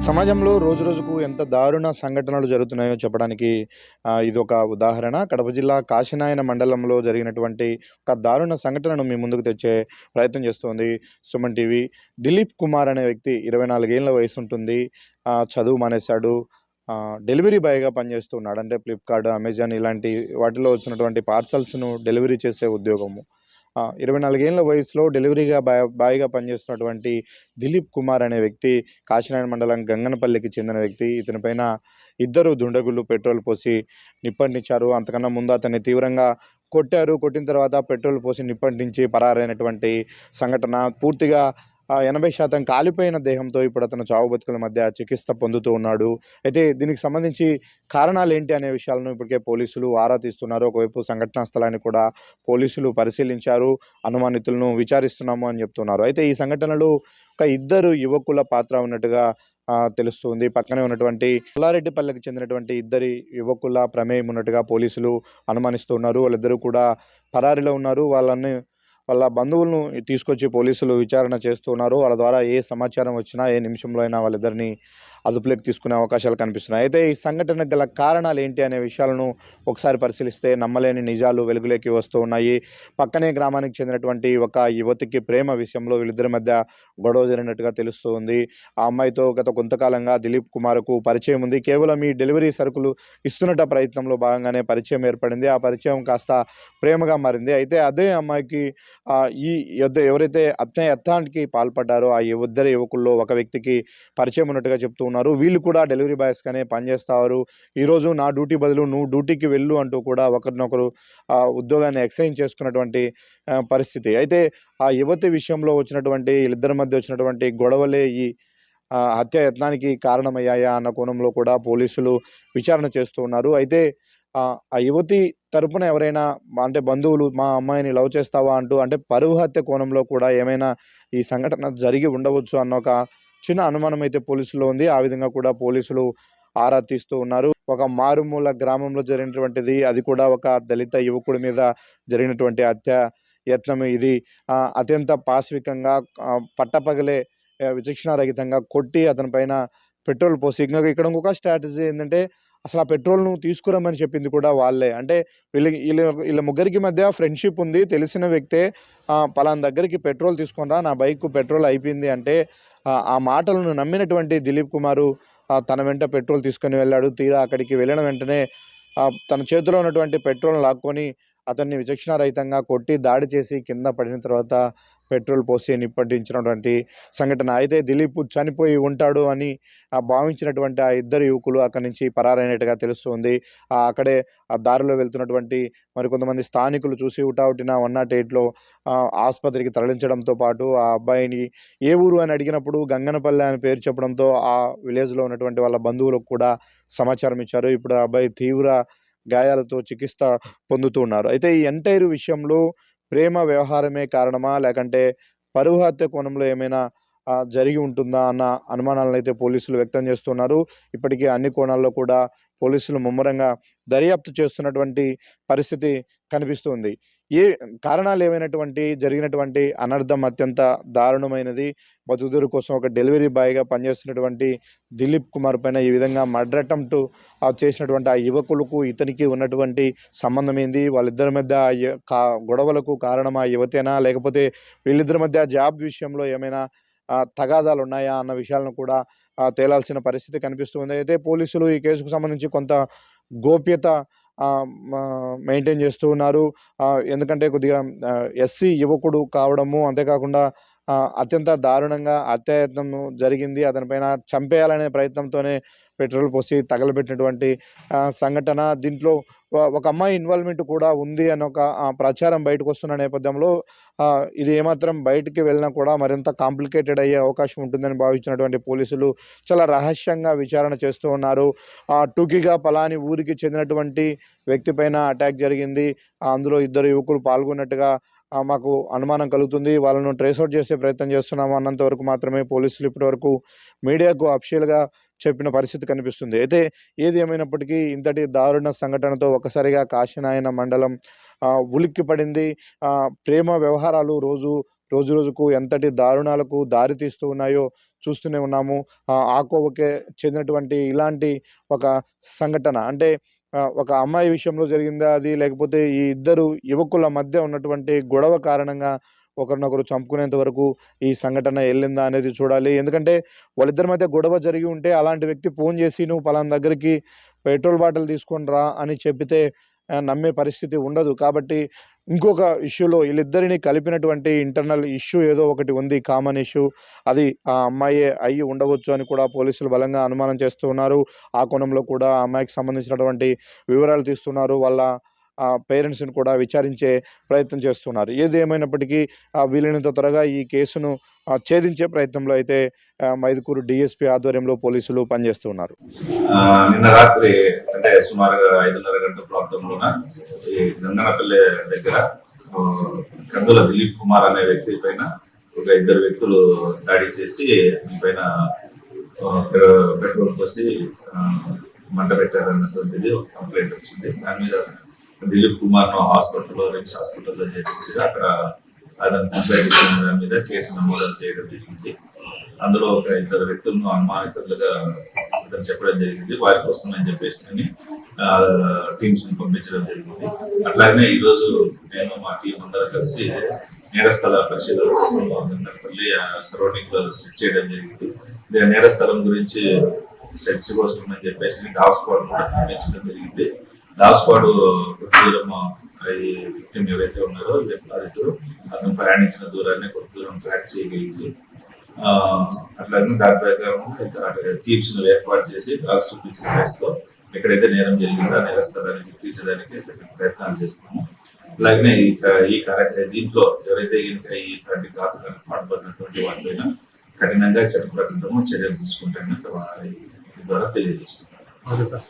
సమాజంలో రోజురోజుకు ఎంత దారుణ సంఘటనలు జరుగుతున్నాయో చెప్పడానికి ఇదొక ఉదాహరణ. కడప జిల్లా కాశీనాయన మండలంలో జరిగినటువంటి ఒక దారుణ సంఘటనను మీ ముందుకు తెచ్చే ప్రయత్నం చేస్తోంది సుమన్ టీవీ. దిలీప్ కుమార్ అనే వ్యక్తి 24 ఏళ్ల వయసుంటుంది. చదువు మానేశాడు. డెలివరీ బాయ్‌గా పనిచేస్తున్నాడు. అంటే ఫ్లిప్‌కార్ట్, అమెజాన్ ఇలాంటి వాటిలో వచ్చినటువంటి పార్సెల్స్‌ను డెలివరీ చేసే ఉద్యోగము. 24 ఏళ్ల వయసులో డెలివరీగా బాయ్‌గా పనిచేస్తున్నటువంటి దిలీప్ కుమార్ అనే వ్యక్తి కాశీనాయన మండలం గంగనపల్లికి చెందిన వ్యక్తి. ఇతని పైన ఇద్దరు దుండగులు పెట్రోల్ పోసి నిప్పంటించారు. అంతకన్నా ముందు అతన్ని తీవ్రంగా కొట్టారు. కొట్టిన తర్వాత పెట్రోల్ పోసి నిప్పంటించి పరారైనటువంటి సంఘటన. పూర్తిగా 80% కాలిపోయిన దేహంతో ఇప్పుడు అతను చావు బతుకుల మధ్య చికిత్స పొందుతూ ఉన్నాడు. అయితే దీనికి సంబంధించి కారణాలేంటి అనే విషయాలను ఇప్పటికే పోలీసులు ఆరా తీస్తున్నారు. ఒకవైపు సంఘటనా స్థలాన్ని కూడా పోలీసులు పరిశీలించారు. అనుమానితులను విచారిస్తున్నాము అని చెప్తున్నారు. అయితే ఈ సంఘటనలో ఒక ఇద్దరు యువకుల పాత్ర ఉన్నట్టుగా తెలుస్తుంది. పక్కనే ఉన్నటువంటి పుల్లారెడ్డిపల్లెకి చెందినటువంటి ఇద్దరి యువకుల ప్రమేయం ఉన్నట్టుగా పోలీసులు అనుమానిస్తున్నారు. వాళ్ళిద్దరూ కూడా పరారీలో ఉన్నారు. వాళ్ళ బంధువులను తీసుకొచ్చి పోలీసులు విచారణ చేస్తున్నారు. వాళ్ళ ద్వారా ఏ సమాచారం వచ్చినా ఏ నిమిషంలో అయినా వాళ్ళిద్దరిని అదుపులోకి తీసుకునే అవకాశాలు కనిపిస్తున్నాయి. అయితే ఈ సంఘటనకు గల కారణాలు ఏంటి అనే విషయాలను ఒకసారి పరిశీలిస్తే నమ్మలేని నిజాలు వెలుగులోకి వస్తూ ఉన్నాయి. పక్కనే గ్రామానికి చెందినటువంటి ఒక యువతికి ప్రేమ విషయంలో వీళ్ళిద్దరి మధ్య గొడవ జరిగినట్టుగా తెలుస్తూ ఉంది. ఆ అమ్మాయితో గత కొంతకాలంగా దిలీప్ కుమార్‌కు పరిచయం ఉంది. కేవలం ఈ డెలివరీ సరుకులు ఇస్తున్నట ప్రయత్నంలో భాగంగానే పరిచయం ఏర్పడింది. ఆ పరిచయం కాస్త ప్రేమగా మారింది. అయితే అదే అమ్మాయికి ఈ ఎవరైతే యత్నానికి పాల్పడ్డారో ఆ ఇద్దరు యువకుల్లో ఒక వ్యక్తికి పరిచయం ఉన్నట్టుగా చెప్తూ ఉన్నారు. వీళ్ళు కూడా డెలివరీ బాయ్స్‌గానే పనిచేస్తారు. ఈరోజు నా డ్యూటీ బదులు నువ్వు డ్యూటీకి వెళ్ళు అంటూ కూడా ఒకరినొకరు ఉద్యోగాన్ని ఎక్స్‌చేంజ్ చేసుకున్నటువంటి పరిస్థితి. అయితే ఆ యువతి విషయంలో వచ్చినటువంటి వీళ్ళిద్దరి మధ్య వచ్చినటువంటి గొడవలే ఈ హత్య యత్నానికి కారణమయ్యాయా అన్న కోణంలో కూడా పోలీసులు విచారణ చేస్తూ ఉన్నారు. అయితే ఆ యువతి తరపున ఎవరైనా అంటే బంధువులు మా అమ్మాయిని లవ్ చేస్తావా అంటూ అంటే పరువు హత్య కోణంలో కూడా ఏమైనా ఈ సంఘటన జరిగి ఉండవచ్చు అన్న ఒక చిన్న అనుమానం అయితే పోలీసుల్లో ఉంది. ఆ విధంగా కూడా పోలీసులు ఆరా తీస్తూ ఉన్నారు. ఒక మారుమూల గ్రామంలో జరిగినటువంటిది. అది కూడా ఒక దళిత యువకుడి మీద జరిగినటువంటి హత్య యత్నం ఇది. అత్యంత పాశవికంగా పట్టపగలే విచక్షణారహితంగా కొట్టి అతని పైన పెట్రోల్ పోసి ఇక్కడ ఇంకొక స్ట్రాటజీ ఏందంటే అసలు ఆ పెట్రోల్‌ను తీసుకురమ్మని చెప్పింది కూడా వాళ్ళే. అంటే వీళ్ళ ముగ్గురికి మధ్య ఫ్రెండ్‌షిప్ ఉంది. తెలిసిన వ్యక్తే పలానా దగ్గరికి పెట్రోల్ తీసుకొని రా, నా బైకు పెట్రోల్ అయిపోయింది అంటే ఆ మాటలను నమ్మినటువంటి దిలీప్ కుమారు తన వెంట పెట్రోల్ తీసుకొని వెళ్ళాడు. తీరా అక్కడికి వెళ్ళిన వెంటనే తన చేతిలో ఉన్నటువంటి పెట్రోల్‌ని లాక్కొని అతన్ని విచక్షణారహితంగా కొట్టి దాడి చేసి కింద పడిన తర్వాత పెట్రోల్ పోసి నిప్పంటించినటువంటి సంఘటన. అయితే దిలీప్ చనిపోయి ఉంటాడు అని భావించినటువంటి ఆ ఇద్దరు యువకులు అక్కడి నుంచి పరారైనట్టుగా తెలుస్తుంది. అక్కడే ఆ దారిలో వెళ్తున్నటువంటి మరికొంతమంది స్థానికులు చూసి హుటాహుటిన 108లో ఆసుపత్రికి తరలించడంతో పాటు ఆ అబ్బాయిని ఏ ఊరు అని అడిగినప్పుడు గంగనపల్లె అని పేరు చెప్పడంతో ఆ విలేజ్‌లో ఉన్నటువంటి వాళ్ళ బంధువులకు కూడా సమాచారం ఇచ్చారు. ఇప్పుడు ఆ అబ్బాయి తీవ్ర గాయాలతో చికిత్స పొందుతూ ఉన్నారు. అయితే ఈ ఎంటైర్ విషయంలో ప్రేమ వ్యవహారమే కారణమా? లేకంటే పరువు హత్య కోణంలో ఏమైనా జరిగి ఉంటుందా అన్న అనుమానాలనైతే పోలీసులు వ్యక్తం చేస్తున్నారు. ఇప్పటికే అన్ని కోణాల్లో కూడా పోలీసులు ముమ్మరంగా దర్యాప్తు చేస్తున్నటువంటి పరిస్థితి కనిపిస్తుంది. ఏ కారణాలేమైనటువంటి జరిగినటువంటి అనర్థం అత్యంత దారుణమైనది. బతుకుదెరువు కోసం ఒక డెలివరీ బాయ్‌గా పనిచేస్తున్నటువంటి దిలీప్ కుమార్ పైన ఈ విధంగా మర్డర్ అటెంప్ట్ చేసినటువంటి ఆ యువకులకు ఇతనికి ఉన్నటువంటి సంబంధం ఏంది? వాళ్ళిద్దరి మధ్య గొడవలకు కారణం ఆ యువతేనా? లేకపోతే వీళ్ళిద్దరి మధ్య జాబ్ విషయంలో ఏమైనా తగాదాలున్నాయా అన్న విషయాలను కూడా తేలాల్సిన పరిస్థితి కనిపిస్తుంది. అయితే పోలీసులు ఈ కేసుకు సంబంధించి కొంత గోప్యత మెయింటైన్ చేస్తూ ఉన్నారు. ఎందుకంటే కొద్దిగా ఎస్సీ యువకుడు కావడము, అంతేకాకుండా అత్యంత దారుణంగా హత్యాయత్నం జరిగింది. అతనిపైన చంపేయాలనే ప్రయత్నంతోనే పెట్రోల్ పోసి తగలబెట్టినటువంటి సంఘటన. దీంట్లో ఒక అమ్మాయి ఇన్వాల్వ్‌మెంట్ కూడా ఉంది అన్న ఒక ప్రచారం బయటకొస్తున్న నేపథ్యంలో ఇది ఏమాత్రం బయటికి వెళ్ళినా కూడా మరింత కాంప్లికేటెడ్ అయ్యే అవకాశం ఉంటుందని భావించినటువంటి పోలీసులు చాలా రహస్యంగా విచారణ చేస్తూ ఉన్నారు. టూకీగా పలాని ఊరికి చెందినటువంటి వ్యక్తి పైన అటాక్ జరిగింది. అందులో ఇద్దరు యువకులు పాల్గొన్నట్టుగా మాకు అనుమానం కలుగుతుంది. వాళ్ళను ట్రేస్ ఔట్ చేసే ప్రయత్నం చేస్తున్నాము అన్నంత వరకు మాత్రమే పోలీసులు ఇప్పటివరకు మీడియాకు అఫీషియల్‌గా చెప్పిన పరిస్థితి కనిపిస్తుంది. అయితే ఏది ఏమైనప్పటికీ ఇంతటి దారుణ సంఘటనతో ఒక్కసారిగా కాశీనాయన మండలం ఉలిక్కిపడింది. ప్రేమ వ్యవహారాలు రోజు రోజురోజుకు ఎంతటి దారుణాలకు దారితీస్తూ ఉన్నాయో చూస్తూనే ఉన్నాము. ఆకోవకే చెందినటువంటి ఇలాంటి ఒక సంఘటన అంటే ఒక అమ్మాయి విషయంలో జరిగిందా అది? లేకపోతే ఈ ఇద్దరు యువకుల మధ్య ఉన్నటువంటి గొడవ కారణంగా ఒకరినొకరు చంపుకునేంత వరకు ఈ సంఘటన ఎళ్ళిందా అనేది చూడాలి. ఎందుకంటే వాళ్ళిద్దరి మధ్య గొడవ జరిగి ఉంటే అలాంటి వ్యక్తి ఫోను చేసి "నువ్వు పలానా దగ్గరికి పెట్రోల్ బాటిల్ తీసుకొని రా" అని చెబితే నమ్మే పరిస్థితి ఉండదు. కాబట్టి ఇంకొక ఇష్యూలో ఈళ్ళిద్దరిని కలిపినటువంటి ఇంటర్నల్ ఇష్యూ ఏదో ఒకటి ఉంది. Common issue. అది ఆ అమ్మాయే అయ్యి ఉండవచ్చు అని కూడా పోలీసులు బలంగా అనుమానం చేస్తూ ఉన్నారు. ఆ కోణంలో కూడా ఆ అమ్మాయికి సంబంధించినటువంటి వివరాలు తీస్తున్నారు. వాళ్ళ పేరెంట్స్‌ని కూడా విచారించే ప్రయత్నం చేస్తున్నారు. ఏది ఏమైనప్పటికీ వీలైనంత త్వరగా ఈ కేసును ఛేదించే ప్రయత్నంలో అయితే మైదుకూరు డీఎస్పీ ఆధ్వర్యంలో పోలీసులు పనిచేస్తూ ఉన్నారు. నిన్న రాత్రి అంటే సుమారుగా 5:30 గంటల ప్రాంతంలోన ఈ గంగనపల్లె దగ్గర కందుల దిలీప్ కుమార్ అనే వ్యక్తి పైన ఒక ఇద్దరు వ్యక్తులు దాడి చేసి పైన పెట్రోల్ పోసి మంట పెట్టారన్నటువంటిది ఒక కంప్లైంట్ వచ్చింది. దాని మీద దిలీప్ కుమార్ ను హాస్పిటల్లో రిమ్స్ హాస్పిటల్లో చేర్చి అక్కడ అతను కంప్లైంట్ ఇచ్చిన దాని మీద కేసు నమోదు చేయడం జరిగింది. అందులో ఒక ఇద్దరు వ్యక్తులను అనుమానితులుగా అతను చెప్పడం జరిగింది. వారి కోసం అని చెప్పేసి టీమ్స్ ని పంపించడం జరిగింది. అట్లాగనే ఈ రోజు నేను మా టీం అందరూ కలిసి నేరస్థల పరిశీలన కోసం గంగనపల్లి సరౌండింగ్ లో సెట్ చేయడం జరిగింది. నేరస్థలం గురించి సెర్చ్ కోసం అని చెప్పేసి డాగ్ స్క్వాడ్ కూడా పంపించడం జరిగింది. డాగ్ స్క్వాడ్ దూరం ఈ విక్టిమ్ ఎవరైతే ఉన్నారో బాధితుడు అతను ప్రయాణించిన దూరాన్ని కొంత దూరం ట్రాక్ చేయగలిగింది. అట్లాగే దాని ప్రకారం టీమ్స్ ను ఏర్పాటు చేసి డాగ్స్ చూపించిన కేసులో ఎక్కడైతే నేరం జరిగిందో ఆ నేర స్థలాన్ని గుర్తించడానికి ప్రయత్నాలు చేస్తున్నాము. అలాగే దీంట్లో ఎవరైతే ఇట్లాంటి ఘాతుకానికి పాల్పడినటువంటి వాటిపైన కఠినంగా చట్ట ప్రకారం చర్యలు తీసుకుంటామని ద్వారా తెలియజేస్తున్నారు.